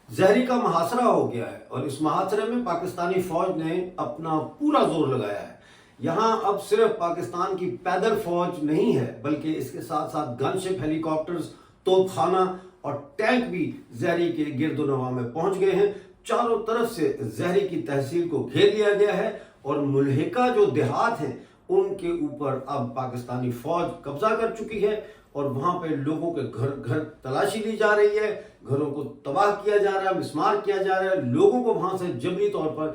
زہری کا محاصرہ ہو گیا ہے اور اس محاصرے میں پاکستانی فوج نے اپنا پورا زور لگایا ہے۔ یہاں اب صرف پاکستان کی پیدل فوج نہیں ہے بلکہ اس کے ساتھ ساتھ گن شپ، ہیلی کاپٹرز، توپ خانہ اور ٹینک بھی زہری کے گرد و نواح میں پہنچ گئے ہیں۔ چاروں طرف سے زہری کی تحصیل کو گھیر لیا گیا ہے اور ملحقہ جو دیہات ہیں ان کے اوپر اب پاکستانی فوج قبضہ کر چکی ہے اور وہاں پہ لوگوں کے گھر گھر تلاشی لی جا رہی ہے، گھروں کو تباہ کیا جا رہا ہے، مسمار کیا جا رہا ہے، لوگوں کو وہاں سے جبری طور پر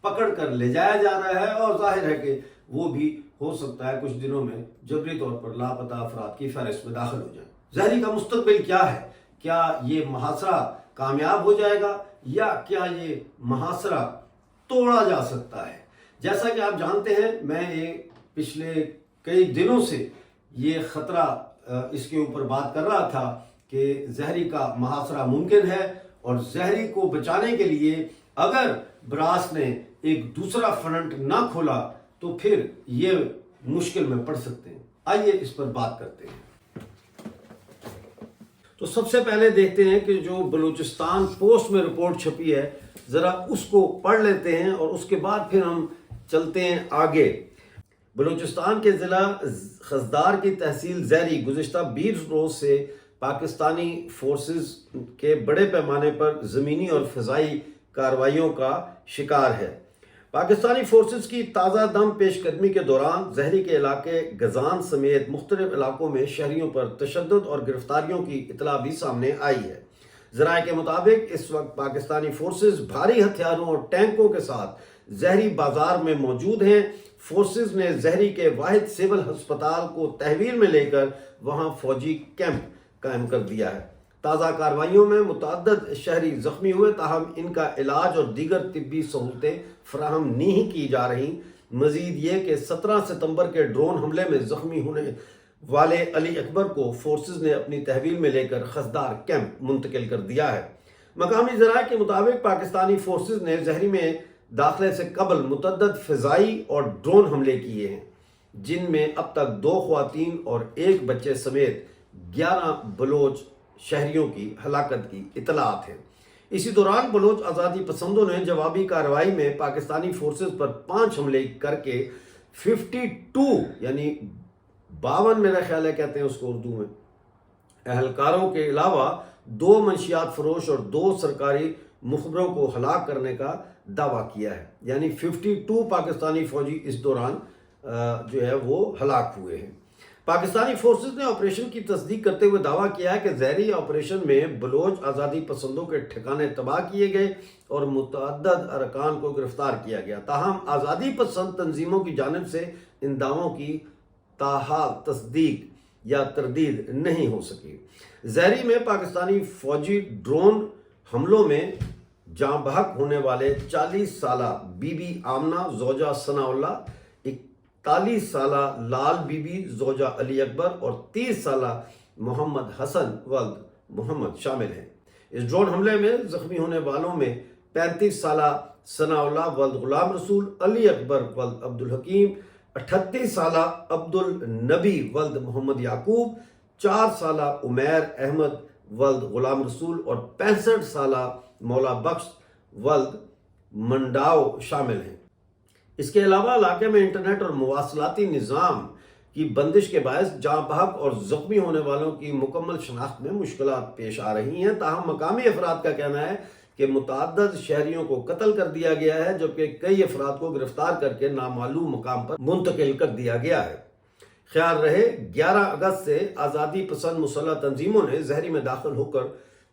پکڑ کر لے جایا جا رہا ہے اور ظاہر ہے کہ وہ بھی ہو سکتا ہے کچھ دنوں میں جبری طور پر لاپتہ افراد کی فہرست میں داخل ہو جائیں۔ زہری کا مستقبل کیا ہے؟ کیا یہ محاصرہ کامیاب ہو جائے گا یا کیا یہ محاصرہ توڑا جا سکتا ہے؟ جیسا کہ آپ جانتے ہیں، میں پچھلے کئی دنوں سے یہ خطرہ اس کے اوپر بات کر رہا تھا کہ زہری کا محاصرہ ممکن ہے اور زہری کو بچانے کے لیے اگر براس نے ایک دوسرا فرنٹ نہ کھولا تو پھر یہ مشکل میں پڑ سکتے ہیں۔ آئیے اس پر بات کرتے ہیں۔ تو سب سے پہلے دیکھتے ہیں کہ جو بلوچستان پوسٹ میں رپورٹ چھپی ہے، ذرا اس کو پڑھ لیتے ہیں اور اس کے بعد پھر ہم چلتے ہیں آگے۔ بلوچستان کے ضلع خزدار کی تحصیل زہری گزشتہ 20 روز سے پاکستانی فورسز کے بڑے پیمانے پر زمینی اور فضائی کارروائیوں کا شکار ہے۔ پاکستانی فورسز کی تازہ دم پیش قدمی کے دوران زہری کے علاقے گزان سمیت مختلف علاقوں میں شہریوں پر تشدد اور گرفتاریوں کی اطلاع بھی سامنے آئی ہے۔ ذرائع کے مطابق اس وقت پاکستانی فورسز بھاری ہتھیاروں اور ٹینکوں کے ساتھ زہری بازار میں موجود ہیں۔ فورسز نے زہری کے واحد سول ہسپتال کو تحویل میں لے کر وہاں فوجی کیمپ قائم کر دیا ہے۔ تازہ کارروائیوں میں متعدد شہری زخمی ہوئے، تاہم ان کا علاج اور دیگر طبی سہولتیں فراہم نہیں کی جا رہی۔ مزید یہ کہ 17 ستمبر کے ڈرون حملے میں زخمی ہونے والے علی اکبر کو فورسز نے اپنی تحویل میں لے کر خزدار کیمپ منتقل کر دیا ہے۔ مقامی ذرائع کے مطابق پاکستانی فورسز نے زہری میں داخلے سے قبل متعدد فضائی اور ڈرون حملے کیے ہیں، جن میں اب تک 2 خواتین اور 1 بچے سمیت 11 بلوچ شہریوں کی ہلاکت کی اطلاعات ہیں۔ اسی دوران بلوچ آزادی پسندوں نے جوابی کارروائی میں پاکستانی فورسز پر 5 حملے کر کے 52 یعنی 52 میرا خیال ہے کہتے ہیں اس کو اردو میں، اہلکاروں کے علاوہ 2 منشیات فروش اور 2 سرکاری مخبروں کو ہلاک کرنے کا دعویٰ کیا ہے۔ یعنی 52 پاکستانی فوجی اس دوران جو ہے وہ ہلاک ہوئے ہیں۔ پاکستانی فورسز نے آپریشن کی تصدیق کرتے ہوئے دعویٰ کیا ہے کہ زہری آپریشن میں بلوچ آزادی پسندوں کے ٹھکانے تباہ کیے گئے اور متعدد ارکان کو گرفتار کیا گیا، تاہم آزادی پسند تنظیموں کی جانب سے ان دعووں کی تاحال تصدیق یا تردید نہیں ہو سکی۔ زہری میں پاکستانی فوجی ڈرون حملوں میں جاں بحق ہونے والے 40 سالہ بی بی آمنہ زوجہ ثناء اللہ، 41 سالہ لال بی بی زوجہ علی اکبر اور 30 سالہ محمد حسن ولد محمد شامل ہیں۔ اس ڈرون حملے میں زخمی ہونے والوں میں 35 سالہ ثناء اللہ ولد غلام رسول، علی اکبر ولد عبدالحکیم، 38 سالہ عبد النبی ولد محمد یعقوب، 4 سالہ عمیر احمد ولد غلام رسول اور 65 سالہ مولا بخش ولد منڈاؤ شامل ہیں۔ اس کے علاوہ علاقے میں انٹرنیٹ اور مواصلاتی نظام کی بندش کے باعث جاں بحق اور زخمی ہونے والوں کی مکمل شناخت میں مشکلات پیش آ رہی ہیں، تاہم مقامی افراد کا کہنا ہے کہ متعدد شہریوں کو قتل کر دیا گیا ہے، جبکہ کئی افراد کو گرفتار کر کے نامعلوم مقام پر منتقل کر دیا گیا ہے۔ خیال رہے 11 اگست سے آزادی پسند مسلح تنظیموں نے زہری میں داخل ہو کر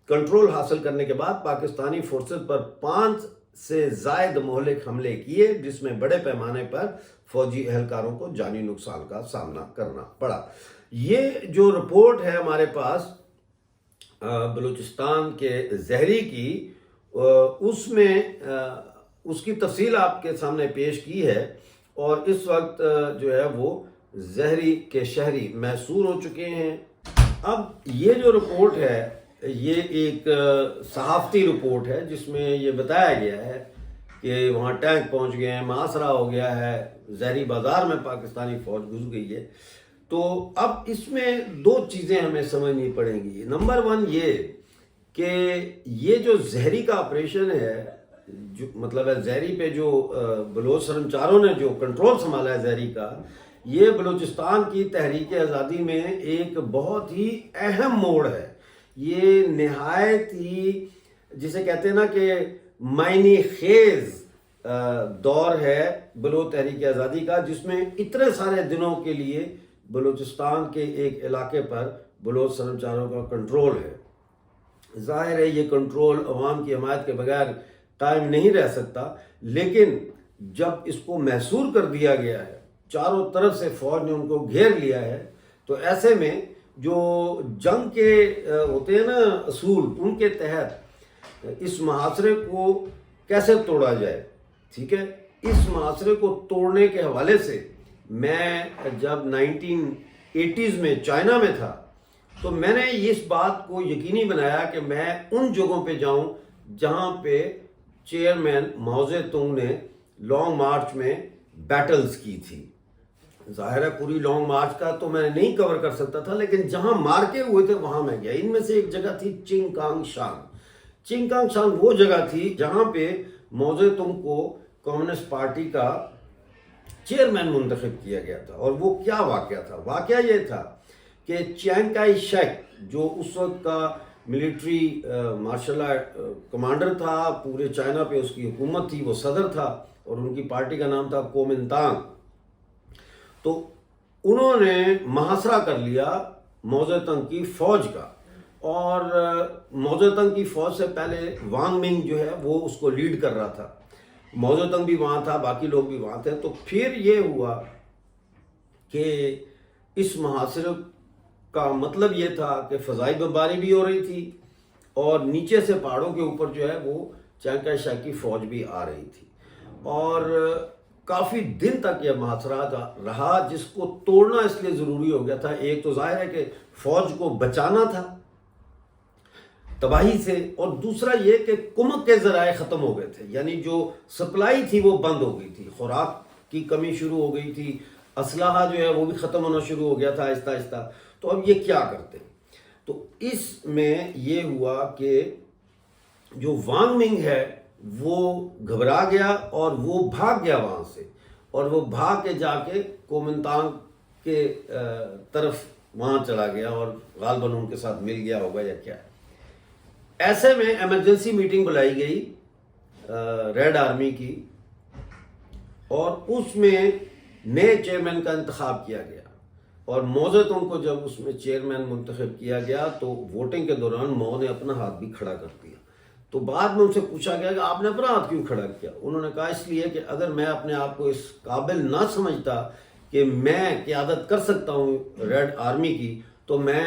کنٹرول حاصل کرنے کے بعد پاکستانی فورسز پر 5 سے زائد مہلک حملے کیے، جس میں بڑے پیمانے پر فوجی اہلکاروں کو جانی نقصان کا سامنا کرنا پڑا۔ یہ جو رپورٹ ہے ہمارے پاس بلوچستان کے زہری کی، اس میں اس کی تفصیل آپ کے سامنے پیش کی ہے، اور اس وقت جو ہے وہ زہری کے شہری محصور ہو چکے ہیں۔ اب یہ جو رپورٹ ہے یہ ایک صحافتی رپورٹ ہے جس میں یہ بتایا گیا ہے کہ وہاں ٹینک پہنچ گئے ہیں، محاصرہ ہو گیا ہے، زہری بازار میں پاکستانی فوج گھس گئی ہے۔ تو اب اس میں 2 چیزیں ہمیں سمجھنی پڑیں گی۔ نمبر 1 یہ کہ یہ جو زہری کا آپریشن ہے، جو مطلب ہے زہری پہ جو بلوچ سرمچاروں نے جو کنٹرول سنبھالا ہے زہری کا، یہ بلوچستان کی تحریک آزادی میں ایک بہت ہی اہم موڑ ہے۔ یہ نہایت ہی جسے کہتے ہیں نا کہ معنی خیز دور ہے بلوچ تحریک آزادی کا، جس میں اتنے سارے دنوں کے لیے بلوچستان کے ایک علاقے پر بلوچ سرمچاروں کا کنٹرول ہے۔ ظاہر ہے یہ کنٹرول عوام کی حمایت کے بغیر قائم نہیں رہ سکتا، لیکن جب اس کو محصور کر دیا گیا ہے، چاروں طرف سے فوج نے ان کو گھیر لیا ہے، تو ایسے میں جو جنگ کے ہوتے ہیں نا اصول، ان کے تحت اس محاصرے کو کیسے توڑا جائے، ٹھیک ہے۔ اس محاصرے کو توڑنے کے حوالے سے میں جب 1980s میں چائنا میں تھا تو میں نے اس بات کو یقینی بنایا کہ میں ان جگہوں پہ جاؤں جہاں پہ چیئرمین ماؤ زے تونگ نے لانگ مارچ میں بیٹلز کی تھی۔ ظاہر ہے پوری لانگ مارچ کا تو میں نہیں کور کر سکتا تھا، لیکن جہاں مارکے ہوئے تھے وہاں میں گیا۔ ان میں سے ایک جگہ تھی چنگ کانگ شانگ۔ چنگ کانگ شانگ وہ جگہ تھی جہاں پہ ماؤ زے تونگ کو کمیونسٹ پارٹی کا چیئرمین منتخب کیا گیا تھا۔ اور وہ کیا واقعہ تھا؟ واقعہ یہ تھا کہ چیانگ کائی شیک جو اس وقت کا ملٹری مارشل کمانڈر تھا، پورے چائنا پہ اس کی حکومت تھی، وہ صدر تھا، اور ان کی پارٹی کا نام تھا کومنتانگ۔ تو انہوں نے محاصرہ کر لیا ماؤ زے تونگ کی فوج کا، اور ماؤ زے تونگ کی فوج سے پہلے وانگ منگ جو ہے وہ اس کو لیڈ کر رہا تھا۔ ماؤ زے تونگ بھی وہاں تھا، باقی لوگ بھی وہاں تھے۔ تو پھر یہ ہوا کہ اس محاصرے کا مطلب یہ تھا کہ فضائی بمباری بھی ہو رہی تھی، اور نیچے سے پہاڑوں کے اوپر جو ہے وہ چیانگ کائی شیک کی فوج بھی آ رہی تھی، اور کافی دن تک یہ محاصرہ رہا، جس کو توڑنا اس لیے ضروری ہو گیا تھا۔ ایک تو ظاہر ہے کہ فوج کو بچانا تھا تباہی سے، اور دوسرا یہ کہ کمک کے ذرائع ختم ہو گئے تھے، یعنی جو سپلائی تھی وہ بند ہو گئی تھی، خوراک کی کمی شروع ہو گئی تھی، اسلحہ جو ہے وہ بھی ختم ہونا شروع ہو گیا تھا آہستہ آہستہ۔ تو اب یہ کیا کرتے؟ تو اس میں یہ ہوا کہ جو وانگ منگ ہے وہ گھبرا گیا اور وہ بھاگ گیا وہاں سے، اور وہ بھاگ کے جا کے کومنتانگ کے طرف وہاں چلا گیا، اور غالباً ان کے ساتھ مل گیا ہوگا یا کیا۔ ایسے میں ایمرجنسی میٹنگ بلائی گئی ریڈ آرمی کی، اور اس میں نئے چیئرمین کا انتخاب کیا گیا، اور ماؤ زے تونگ کو جب اس میں چیئرمین منتخب کیا گیا تو ووٹنگ کے دوران ماؤ نے اپنا ہاتھ بھی کھڑا کر دیا۔ تو بعد میں ان سے پوچھا گیا کہ آپ نے اپنا ہاتھ کیوں کھڑا کیا؟ انہوں نے کہا اس لیے کہ اگر میں اپنے آپ کو اس قابل نہ سمجھتا کہ میں قیادت کر سکتا ہوں ریڈ آرمی کی، تو میں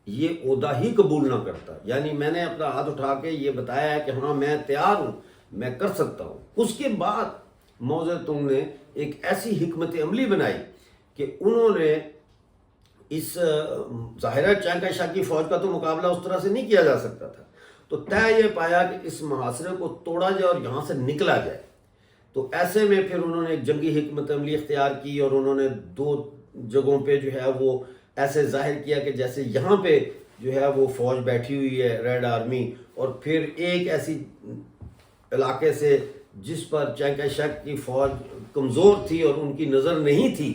یہ عہدہ ہی قبول نہ کرتا۔ یعنی میں نے اپنا ہاتھ اٹھا کے یہ بتایا ہے کہ ہاں میں تیار ہوں، میں کر سکتا ہوں۔ اس کے بعد ماؤ زے تونگ نے ایک ایسی حکمت عملی بنائی کہ انہوں نے اس ظاہرہ چیانگ کائی شیک کی فوج کا تو مقابلہ اس طرح سے نہیں کیا جا سکتا تھا، تو طے یہ پایا کہ اس محاصرے کو توڑا جائے اور یہاں سے نکلا جائے۔ تو ایسے میں پھر انہوں نے ایک جنگی حکمت عملی اختیار کی، اور انہوں نے 2 جگہوں پہ جو ہے وہ ایسے ظاہر کیا کہ جیسے یہاں پہ جو ہے وہ فوج بیٹھی ہوئی ہے ریڈ آرمی، اور پھر ایک ایسی علاقے سے جس پر چیانگ کائی شیک کی فوج کمزور تھی اور ان کی نظر نہیں تھی،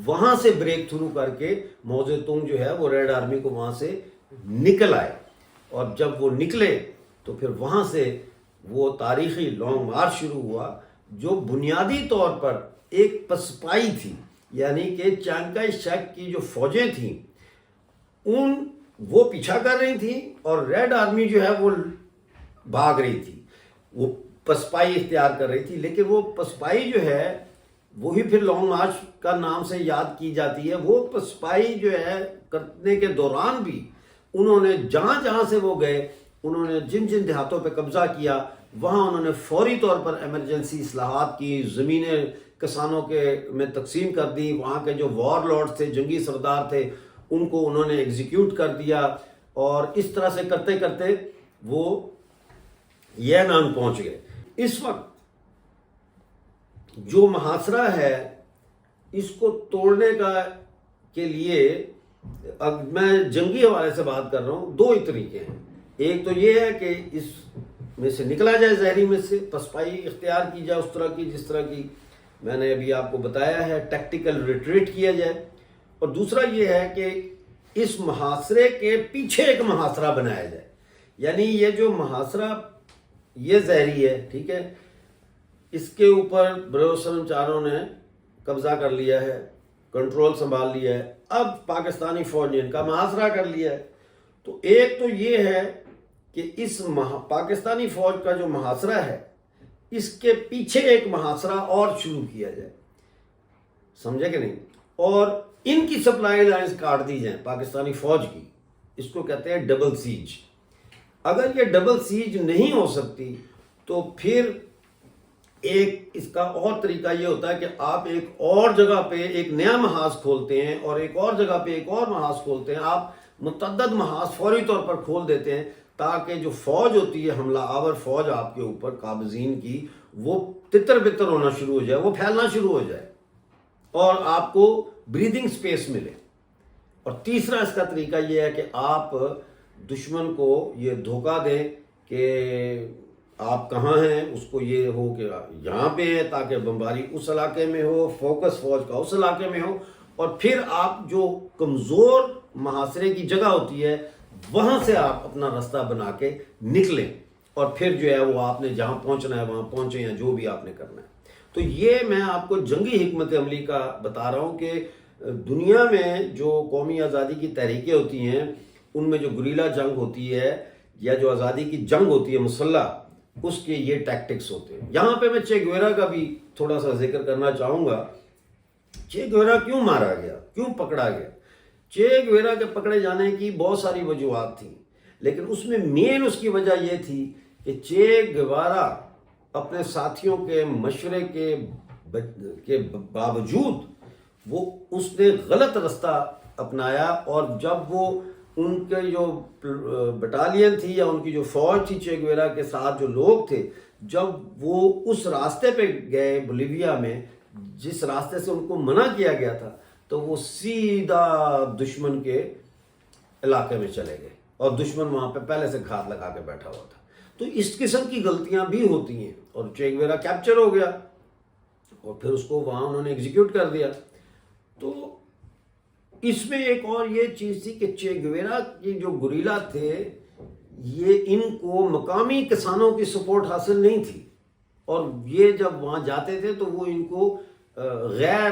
وہاں سے بریک تھرو کر کے ماؤ زے تونگ جو ہے وہ ریڈ آرمی کو وہاں سے نکل آئے، اور جب وہ نکلے تو پھر وہاں سے وہ تاریخی لانگ مارچ شروع ہوا، جو بنیادی طور پر ایک پسپائی تھی، یعنی کہ چیانگ کائی شیک کی جو فوجیں تھیں وہ پیچھا کر رہی تھیں، اور ریڈ آرمی جو ہے وہ بھاگ رہی تھی، وہ پسپائی اختیار کر رہی تھی۔ لیکن وہ پسپائی جو ہے وہی پھر لانگ مارچ کا نام سے یاد کی جاتی ہے۔ وہ پسپائی جو ہے کرنے کے دوران بھی انہوں نے جہاں جہاں سے وہ گئے، انہوں نے جن جن دیہاتوں پہ قبضہ کیا، وہاں انہوں نے فوری طور پر ایمرجنسی اصلاحات کی، زمینیں کسانوں کے میں تقسیم کر دی، وہاں کے جو وار لارڈ تھے، جنگی سردار تھے، ان کو انہوں نے ایگزیکیوٹ کر دیا، اور اس طرح سے کرتے کرتے وہ یینان پہنچ گئے۔ اس وقت جو محاصرہ ہے اس کو توڑنے کے لیے، اب میں جنگی حوالے سے بات کر رہا ہوں، 2 ہی طریقے ہیں۔ ایک تو یہ ہے کہ اس میں سے نکلا جائے، زہری میں سے پسپائی اختیار کی جائے اس طرح کی جس طرح کی میں نے ابھی آپ کو بتایا ہے، ٹیکٹیکل ریٹریٹ کیا جائے، اور دوسرا یہ ہے کہ اس محاصرے کے پیچھے ایک محاصرہ بنایا جائے، یعنی یہ جو محاصرہ یہ زہری ہے، ٹھیک ہے، اس کے اوپر بلوچستان چاروں نے قبضہ کر لیا ہے، کنٹرول سنبھال لیا ہے، اب پاکستانی فوج نے ان کا محاصرہ کر لیا ہے۔ تو ایک تو یہ ہے کہ اس پاکستانی فوج کا جو محاصرہ ہے اس کے پیچھے ایک محاصرہ اور شروع کیا جائے، سمجھے کہ نہیں، اور ان کی سپلائی لائنز کاٹ دی جائیں پاکستانی فوج کی، اس کو کہتے ہیں ڈبل سیج۔ اگر یہ ڈبل سیج نہیں ہو سکتی تو پھر ایک اس کا اور طریقہ یہ ہوتا ہے کہ آپ ایک اور جگہ پہ ایک نیا محاذ کھولتے ہیں اور ایک اور جگہ پہ ایک اور محاذ کھولتے ہیں، آپ متعدد محاذ فوری طور پر کھول دیتے ہیں تاکہ جو فوج ہوتی ہے، حملہ آور فوج آپ کے اوپر قابضین کی، وہ تتر بتر ہونا شروع ہو جائے، وہ پھیلنا شروع ہو جائے اور آپ کو بریدنگ سپیس ملے۔ اور تیسرا اس کا طریقہ یہ ہے کہ آپ دشمن کو یہ دھوکہ دیں کہ آپ کہاں ہیں، اس کو یہ ہو کہ یہاں پہ ہیں، تاکہ بمباری اس علاقے میں ہو، فوکس فوج کا اس علاقے میں ہو، اور پھر آپ جو کمزور محاصرے کی جگہ ہوتی ہے وہاں سے آپ اپنا راستہ بنا کے نکلیں، اور پھر جو ہے وہ آپ نے جہاں پہنچنا ہے وہاں پہنچیں، یا جو بھی آپ نے کرنا ہے۔ تو یہ میں آپ کو جنگی حکمت عملی کا بتا رہا ہوں کہ دنیا میں جو قومی آزادی کی تحریکیں ہوتی ہیں ان میں جو گریلا جنگ ہوتی ہے یا جو آزادی کی جنگ ہوتی ہے مسلح، اس کے یہ ٹیکٹکس ہوتے ہیں۔ یہاں پہ میں چے گویرا کا بھی تھوڑا سا ذکر کرنا چاہوں گا۔ چے گویرا کیوں مارا گیا، کیوں پکڑا گیا؟ چے گویرا کے پکڑے جانے کی بہت ساری وجوہات تھیں، لیکن اس میں مین اس کی وجہ یہ تھی کہ چے گویرا اپنے ساتھیوں کے مشورے کے باوجود وہ اس نے غلط راستہ اپنایا، اور جب وہ ان کے جو بٹالین تھی یا ان کی جو فوج تھی چے گویرا کے ساتھ جو لوگ تھے، جب وہ اس راستے پہ گئے بولیویا میں جس راستے سے ان کو منع کیا گیا تھا، تو وہ سیدھا دشمن کے علاقے میں چلے گئے، اور دشمن وہاں پہ پہلے سے گھات لگا کے بیٹھا ہوا تھا۔ تو اس قسم کی غلطیاں بھی ہوتی ہیں، اور چے گویرا کیپچر ہو گیا اور پھر اس کو وہاں انہوں نے ایگزیکیوٹ کر دیا۔ تو اس میں ایک اور یہ چیز تھی کہ چے گویرا کے جو گریلا تھے یہ ان کو مقامی کسانوں کی سپورٹ حاصل نہیں تھی، اور یہ جب وہاں جاتے تھے تو وہ ان کو غیر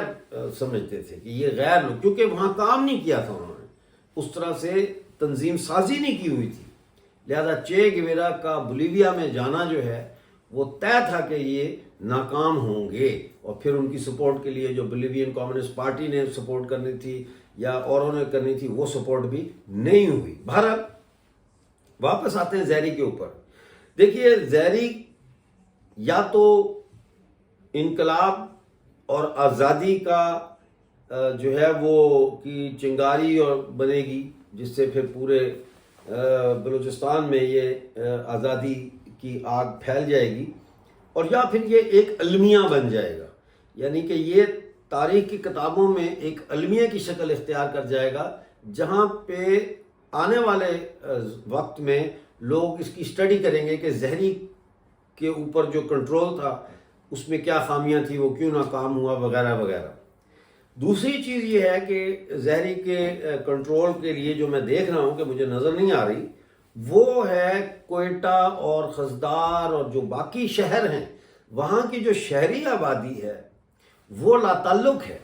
سمجھتے تھے کہ یہ غیر لوگ، کیونکہ وہاں کام نہیں کیا تھا انہوں نے، اس طرح سے تنظیم سازی نہیں کی ہوئی تھی، لہذا چے گویرا کا بولیویا میں جانا جو ہے وہ طے تھا کہ یہ ناکام ہوں گے، اور پھر ان کی سپورٹ کے لیے جو بولیوین کمیونسٹ پارٹی نے سپورٹ کرنی تھی یا اوروں نے کرنی تھی وہ سپورٹ بھی نہیں ہوئی۔ بہرحال واپس آتے ہیں زہری کے اوپر۔ دیکھیے زہری یا تو انقلاب اور آزادی کا جو ہے وہ کی چنگاری اور بنے گی، جس سے پھر پورے بلوچستان میں یہ آزادی کی آگ پھیل جائے گی، اور یا پھر یہ ایک المیہ بن جائے گا، یعنی کہ یہ تاریخ کی کتابوں میں ایک المیہ کی شکل اختیار کر جائے گا، جہاں پہ آنے والے وقت میں لوگ اس کی اسٹڈی کریں گے کہ زہری کے اوپر جو کنٹرول تھا اس میں کیا خامیاں تھیں، وہ کیوں ناکام ہوا، وغیرہ وغیرہ۔ دوسری چیز یہ ہے کہ زہری کے کنٹرول کے لیے جو میں دیکھ رہا ہوں کہ مجھے نظر نہیں آ رہی، وہ ہے کوئٹہ اور خزدار اور جو باقی شہر ہیں، وہاں کی جو شہری آبادی ہے وہ لا تعلق ہے،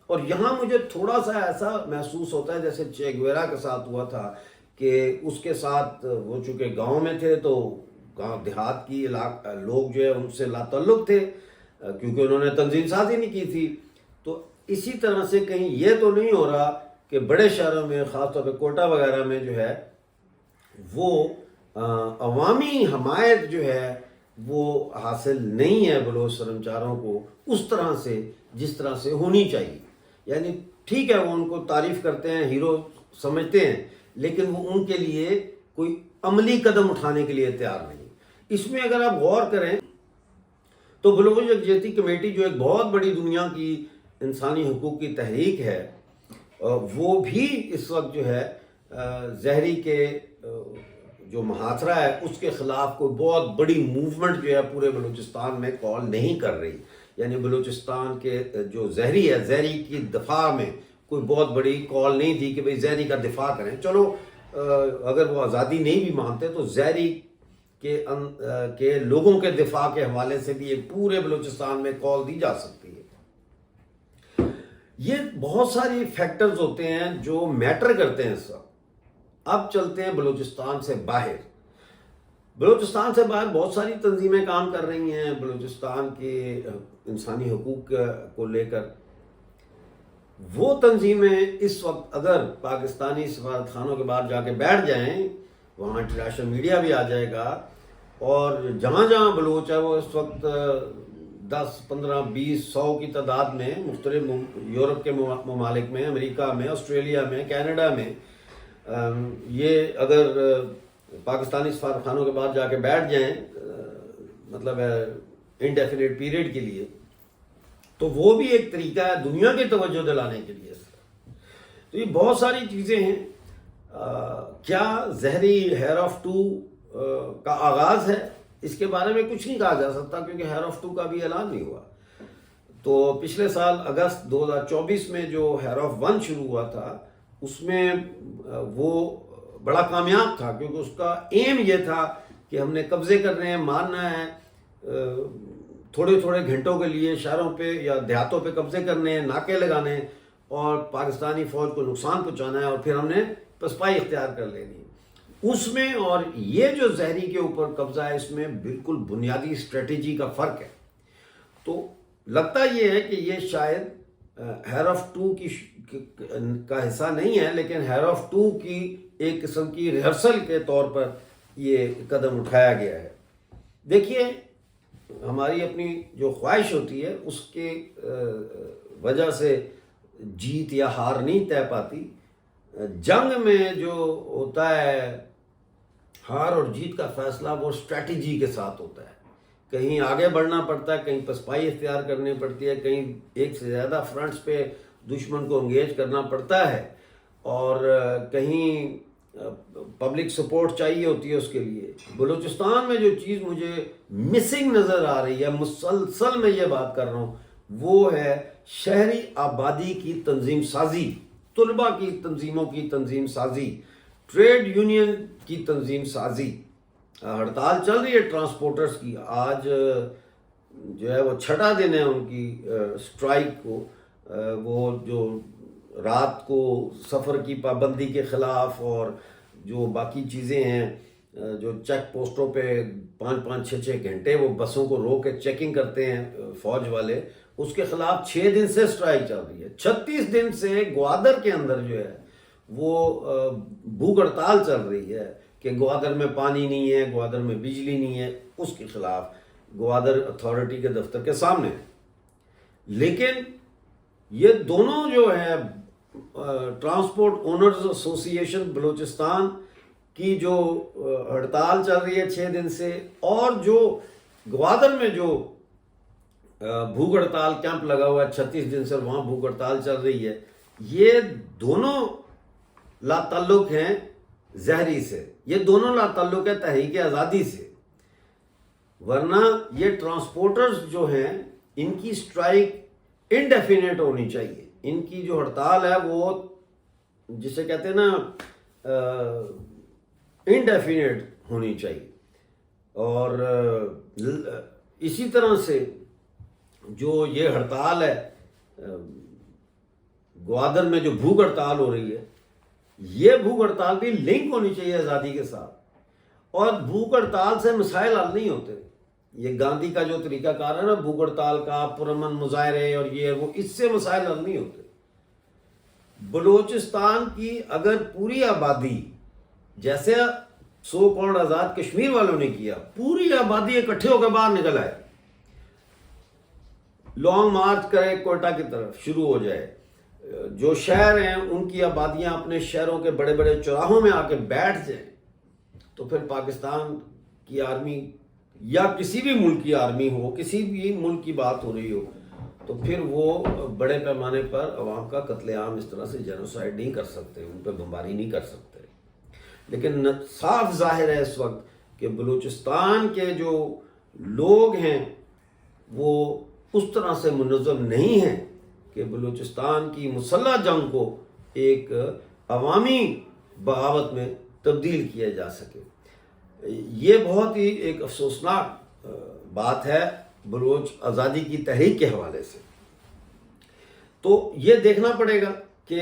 اور یہاں مجھے تھوڑا سا ایسا محسوس ہوتا ہے جیسے چے گویرا کے ساتھ ہوا تھا کہ اس کے ساتھ وہ چونکہ گاؤں میں تھے تو گاؤں دیہات کی لوگ جو ہے ان سے لا تعلق تھے کیونکہ انہوں نے تنظیم سازی نہیں کی تھی۔ تو اسی طرح سے کہیں یہ تو نہیں ہو رہا کہ بڑے شہروں میں خاص طور پہ کوئٹہ وغیرہ میں جو ہے وہ عوامی حمایت جو ہے وہ حاصل نہیں ہے بلوچ سرمچاروں کو اس طرح سے جس طرح سے ہونی چاہیے۔ یعنی ٹھیک ہے وہ ان کو تعریف کرتے ہیں، ہیرو سمجھتے ہیں، لیکن وہ ان کے لیے کوئی عملی قدم اٹھانے کے لیے تیار نہیں۔ اس میں اگر آپ غور کریں تو بلوچ یکجہتی کمیٹی جو ایک بہت بڑی دنیا کی انسانی حقوق کی تحریک ہے، وہ بھی اس وقت جو ہے زہری کے جو محاصرہ ہے اس کے خلاف کوئی بہت بڑی موومنٹ جو ہے پورے بلوچستان میں کال نہیں کر رہی. یعنی بلوچستان کے جو زہری ہے، زہری کی دفاع میں کوئی بہت بڑی کال نہیں تھی کہ بھئی زہری کا دفاع کریں. چلو اگر وہ آزادی نہیں بھی مانتے تو زہری کے لوگوں کے دفاع کے حوالے سے بھی ایک پورے بلوچستان میں کال دی جا سکتی ہے. یہ بہت ساری فیکٹرز ہوتے ہیں جو میٹر کرتے ہیں. سب اب چلتے ہیں بلوچستان سے باہر. بلوچستان سے باہر بہت ساری تنظیمیں کام کر رہی ہیں بلوچستان کے انسانی حقوق کو لے کر. وہ تنظیمیں اس وقت اگر پاکستانی سفارت خانوں کے باہر جا کے بیٹھ جائیں، وہاں انٹرنیشنل میڈیا بھی آ جائے گا، اور جہاں جہاں بلوچ ہے وہ اس وقت 10 15 20 100 کی تعداد میں مختلف یورپ کے ممالک میں، امریکہ میں، آسٹریلیا میں، کینیڈا میں، یہ اگر پاکستانی سفارت خانوں کے باہر جا کے بیٹھ جائیں مطلب انڈیفینٹ پیریڈ کے لیے، تو وہ بھی ایک طریقہ ہے دنیا کی توجہ دلانے کے لیے. تو یہ بہت ساری چیزیں ہیں. کیا زہری ہیر آف 2 کا آغاز ہے؟ اس کے بارے میں کچھ نہیں کہا جا سکتا کیونکہ ہیر آف 2 کا بھی اعلان نہیں ہوا. تو پچھلے سال اگست 2024 میں جو ہیر آف 1 شروع ہوا تھا اس میں وہ بڑا کامیاب تھا، کیونکہ اس کا ایم یہ تھا کہ ہم نے قبضے کرنے ہیں، مارنا ہے، تھوڑے تھوڑے گھنٹوں کے لیے شہروں پہ یا دیہاتوں پہ قبضے کرنے ہیں، ناکے لگانے اور پاکستانی فوج کو نقصان پہنچانا ہے، اور پھر ہم نے پسپائی اختیار کر لینی. اس میں اور یہ جو زہری کے اوپر قبضہ ہے اس میں بالکل بنیادی اسٹریٹجی کا فرق ہے. تو لگتا یہ ہے کہ یہ شاید ہیر آف 2 کا حصہ نہیں ہے، لیکن ہیر آف 2 کی ایک قسم کی ریہرسل کے طور پر یہ قدم اٹھایا گیا ہے. دیکھیے، ہماری اپنی جو خواہش ہوتی ہے اس کے وجہ سے جیت یا ہار نہیں طے پاتی. جنگ میں جو ہوتا ہے ہار اور جیت کا فیصلہ وہ اسٹریٹجی کے ساتھ ہوتا ہے. کہیں آگے بڑھنا پڑتا ہے، کہیں پسپائی اختیار کرنی پڑتی ہے، کہیں ایک سے زیادہ فرنٹس پہ دشمن کو انگیج کرنا پڑتا ہے، اور کہیں پبلک سپورٹ چاہیے ہوتی ہے اس کے لیے. بلوچستان میں جو چیز مجھے مسنگ نظر آ رہی ہے، مسلسل میں یہ بات کر رہا ہوں، وہ ہے شہری آبادی کی تنظیم سازی، طلباء کی تنظیموں کی تنظیم سازی، ٹریڈ یونین کی تنظیم سازی. ہڑتال چل رہی ہے ٹرانسپورٹرز کی، آج جو ہے وہ 6واں دن ہے ان کی اسٹرائک کو. وہ جو رات کو سفر کی پابندی کے خلاف اور جو باقی چیزیں ہیں، جو چیک پوسٹوں پہ 5-5 6 گھنٹے وہ بسوں کو روک کے چیکنگ کرتے ہیں فوج والے، اس کے خلاف 6 دن سے اسٹرائک چل رہی ہے. 36 دن سے گوادر کے اندر جو ہے وہ بھوک ہڑتال چل رہی ہے کہ گوادر میں پانی نہیں ہے، گوادر میں بجلی نہیں ہے، اس کے خلاف گوادر اتھارٹی کے دفتر کے سامنے. لیکن یہ دونوں جو ہے ٹرانسپورٹ اونرز ایسوسی ایشن بلوچستان کی جو ہڑتال چل رہی ہے 6 دن سے، اور جو گوادر میں جو بھوک ہڑتال کیمپ لگا ہوا ہے 36 دن سے وہاں بھوک ہڑتال چل رہی ہے، یہ دونوں لا تعلق ہیں زہری سے، یہ دونوں لا تعلق ہے تحریک آزادی سے. ورنہ یہ ٹرانسپورٹرز جو ہیں ان کی اسٹرائک انڈیفینٹ ہونی چاہیے. ان کی جو ہڑتال ہے وہ جسے کہتے ہیں نا انڈیفینٹ ہونی چاہیے. اور اسی طرح سے جو یہ ہڑتال ہے گوادر میں جو بھوک ہڑتال ہو رہی ہے، یہ بھوک ہڑتال بھی لنک ہونی چاہیے آزادی کے ساتھ. اور بھوک ہڑتال سے مسائل حل نہیں ہوتے. یہ گاندھی کا جو طریقہ کار ہے نا بھوک ہڑتال کا، پرامن مظاہرے اور یہ وہ، اس سے مسائل حل نہیں ہوتے. بلوچستان کی اگر پوری آبادی جیسے سو کالڈ آزاد کشمیر والوں نے کیا، پوری آبادی اکٹھے ہو کے باہر نکل آئے، لانگ مارچ کرے کوئٹہ کی طرف شروع ہو جائے، جو شہر ہیں ان کی آبادیاں اپنے شہروں کے بڑے بڑے چوراہوں میں آ کے بیٹھ جائیں، تو پھر پاکستان کی آرمی یا کسی بھی ملک کی آرمی ہو، کسی بھی ملک کی بات ہو رہی ہو، تو پھر وہ بڑے پیمانے پر عوام کا قتل عام اس طرح سے جینوسائیڈ نہیں کر سکتے، ان پہ بمباری نہیں کر سکتے. لیکن صاف ظاہر ہے اس وقت کہ بلوچستان کے جو لوگ ہیں وہ اس طرح سے منظم نہیں ہیں کہ بلوچستان کی مسلح جنگ کو ایک عوامی بغاوت میں تبدیل کیا جا سکے. یہ بہت ہی ایک افسوسناک بات ہے بلوچ آزادی کی تحریک کے حوالے سے. تو یہ دیکھنا پڑے گا کہ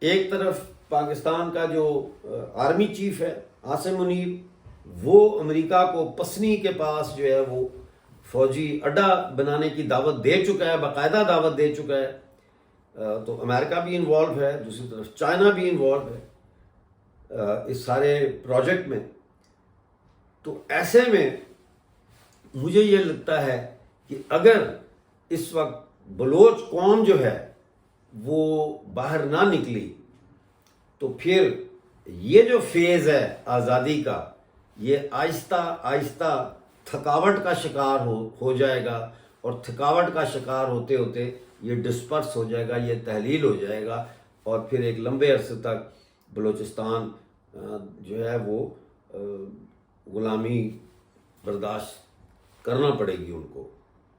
ایک طرف پاکستان کا جو آرمی چیف ہے عاصم منیر، وہ امریکہ کو پسنی کے پاس جو ہے وہ فوجی اڈا بنانے کی دعوت دے چکا ہے، باقاعدہ دعوت دے چکا ہے. تو امریکہ بھی انوالو ہے، دوسری طرف چائنا بھی انوالو ہے اس سارے پروجیکٹ میں. تو ایسے میں مجھے یہ لگتا ہے کہ اگر اس وقت بلوچ قوم جو ہے وہ باہر نہ نکلی تو پھر یہ جو فیز ہے آزادی کا، یہ آہستہ آہستہ تھکاوٹ کا شکار ہو جائے گا، اور تھکاوٹ کا شکار ہوتے ہوتے یہ ڈسپرس ہو جائے گا، یہ تحلیل ہو جائے گا، اور پھر ایک لمبے عرصے تک بلوچستان جو ہے وہ غلامی برداشت کرنا پڑے گی ان کو،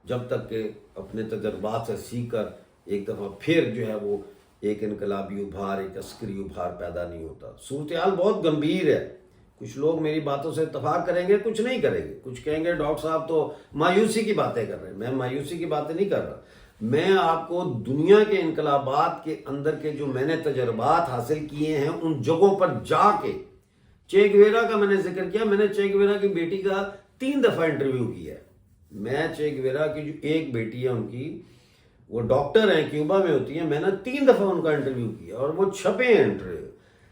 جب تک کہ اپنے تجربات سے سیکھ کر ایک دفعہ پھر جو ہے وہ ایک انقلابی ابھار، ایک عسکری ابھار پیدا نہیں ہوتا. صورتحال بہت گمبھیر ہے. کچھ لوگ میری باتوں سے اتفاق کریں گے، کچھ نہیں کریں گے، کچھ کہیں گے ڈاکٹر صاحب تو مایوسی کی باتیں کر رہے ہیں. میں مایوسی کی باتیں نہیں کر رہا، میں آپ کو دنیا کے انقلابات کے اندر کے جو میں نے تجربات حاصل کیے ہیں ان جگہوں پر جا کے، چے گویرا کا میں نے ذکر کیا، میں نے چے گویرا کی بیٹی کا 3 دفعہ انٹرویو کیا ہے. میں چے گویرا کی جو ایک بیٹی ہے ان کی، وہ ڈاکٹر ہیں، کیوبا میں ہوتی ہیں، میں نے 3 دفعہ ان کا انٹرویو کیا اور وہ چھپے ہیں انٹرویو،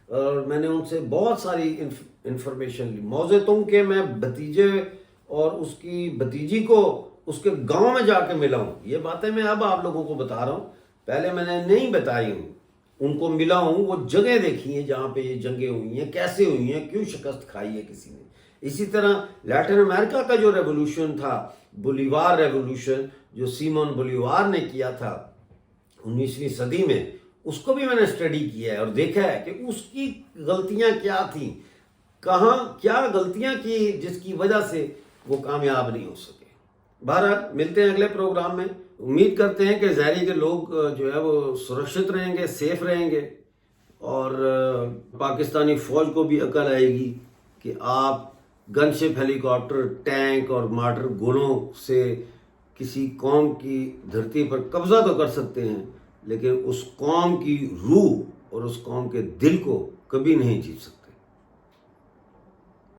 اور میں نے ان سے بہت ساری انفارمیشن لی. موزے تنگ کے میں بھتیجے اور اس کی بھتیجی کو اس کے گاؤں میں جا کے ملا ہوں. یہ باتیں میں اب آپ لوگوں کو بتا رہا ہوں، پہلے میں نے نہیں بتائی ہوں. ان کو ملا ہوں، وہ جگہ دیکھی ہیں جہاں پہ یہ جنگیں ہوئی ہیں، کیسے ہوئی ہیں، کیوں شکست کھائی ہے کسی نے. اسی طرح لیٹن امریکہ کا جو ریولوشن تھا، بولیوار ریولوشن، جو سیمون بولیوار نے کیا تھا 19ویں صدی میں، اس کو بھی میں نے اسٹڈی کیا ہے اور دیکھا ہے کہ اس کی غلطیاں کیا تھیں، کہاں کیا غلطیاں کی جس کی وجہ سے وہ کامیاب نہیں ہو سکے. بہرحال ملتے ہیں اگلے پروگرام میں. امید کرتے ہیں کہ ظاہری کے لوگ جو ہے وہ سرکشت رہیں گے، سیف رہیں گے، اور پاکستانی فوج کو بھی عقل آئے گی کہ آپ گن شپ، ہیلی کاپٹر، ٹینک اور مارٹر گولوں سے کسی قوم کی دھرتی پر قبضہ تو کر سکتے ہیں، لیکن اس قوم کی روح اور اس قوم کے دل کو کبھی نہیں جیت سکتے.